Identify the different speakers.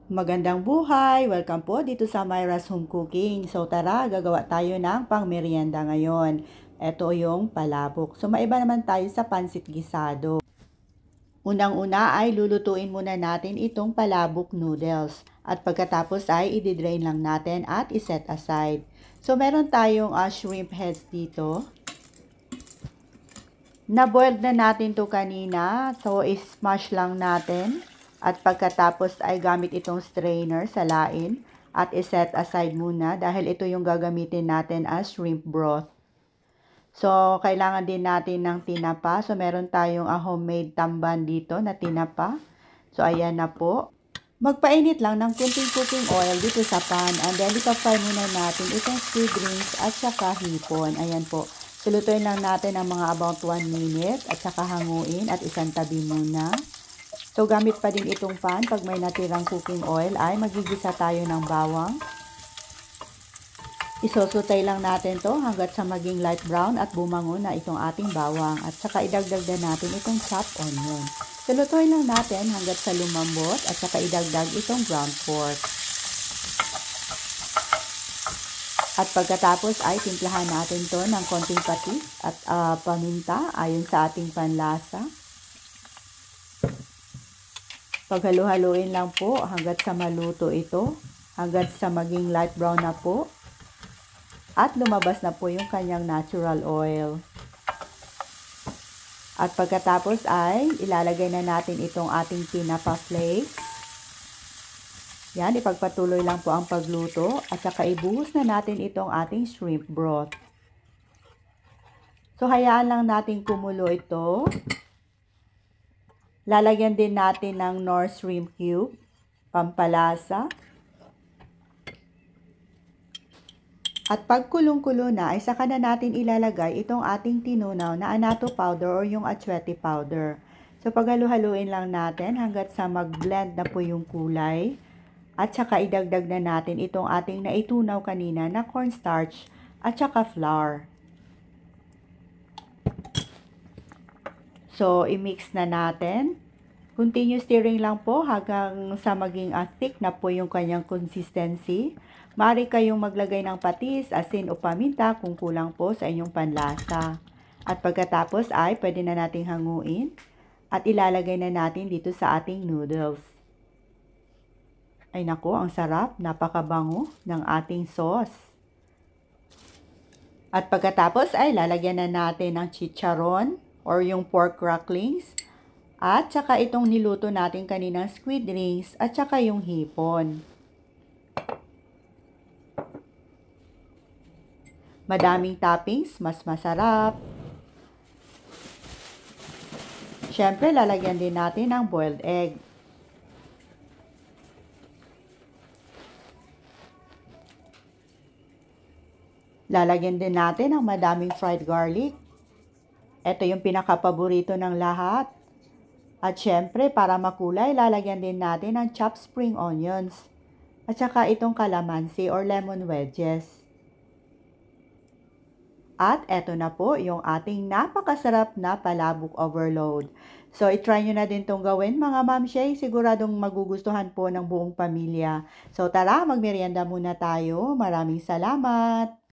Speaker 1: Magandang buhay! Welcome po dito sa Myra's Home Cooking. So tara, gagawa tayo ng pangmeryenda ngayon. Ito yung palabok. So maiba naman tayo sa pansit gisado. Unang-una ay lulutuin muna natin itong palabok noodles. At pagkatapos ay i-drain lang natin at iset aside. So meron tayong shrimp heads dito. Na-boiled na natin to kanina. So i-smash lang natin. At pagkatapos ay gamit itong strainer, salain, at iset aside muna dahil ito yung gagamitin natin as shrimp broth. So, kailangan din natin ng tinapa. So, meron tayong homemade tamban dito na tinapa. So, ayan na po. Magpainit lang ng kunting cooking oil dito sa pan. And then, ipa-fry muna natin itong squid rings at saka hipon. Ayan po. Sulutuin lang natin ng mga about 1 minute at saka hanguin at isang tabi muna. So, gamit pa din itong pan. Pag may natirang cooking oil ay magigisa tayo ng bawang. Isosutay lang natin to hanggat sa maging light brown at bumango na itong ating bawang. At saka idagdag na natin itong chopped onion. Sulutuin lang natin hanggat sa lumambot at saka idagdag itong ground pork. At pagkatapos ay timplahan natin to ng konting patis at paminta ayon sa ating panlasa. Paghalu-haluin lang po hanggat sa maluto ito, hanggat sa maging light brown na po. At lumabas na po yung kanyang natural oil. At pagkatapos ay ilalagay na natin itong ating tinapa flakes. Yan, ipagpatuloy lang po ang pagluto at saka ibuhos na natin itong ating shrimp broth. So hayaan lang natin kumulo ito. Lalagyan din natin ng Knorr shrimp cube, pampalasa. At pag kulong-kulo na, ay saka na natin ilalagay itong ating tinunaw na annatto powder o yung achuete powder. So paghalu-haluin lang natin hanggat sa mag-blend na po yung kulay. At saka idagdag na natin itong ating naitunaw kanina na cornstarch at saka flour. So, i-mix na natin. Continue stirring lang po hanggang sa maging thick na po yung kanyang consistency. Maaari kayong maglagay ng patis, asin o paminta kung kulang po sa inyong panlasa. At pagkatapos ay pwede na nating hanguin at ilalagay na natin dito sa ating noodles. Ay nako, ang sarap, napakabango ng ating sauce. At pagkatapos ay lalagyan na natin ng chicharon or yung pork cracklings. At saka itong niluto natin kaninang squid rings at saka yung hipon. Madaming toppings, mas masarap. Siyempre, lalagyan din natin ng boiled egg. Lalagyan din natin ng madaming fried garlic. Ito yung pinaka-paborito ng lahat. At syempre, para makulay, lalagyan din natin ng chopped spring onions. At saka itong calamansi or lemon wedges. At eto na po yung ating napakasarap na palabok overload. So, itry nyo na din itong gawin mga mamshay. Siguradong magugustuhan po ng buong pamilya. So, tara, magmerienda muna tayo. Maraming salamat!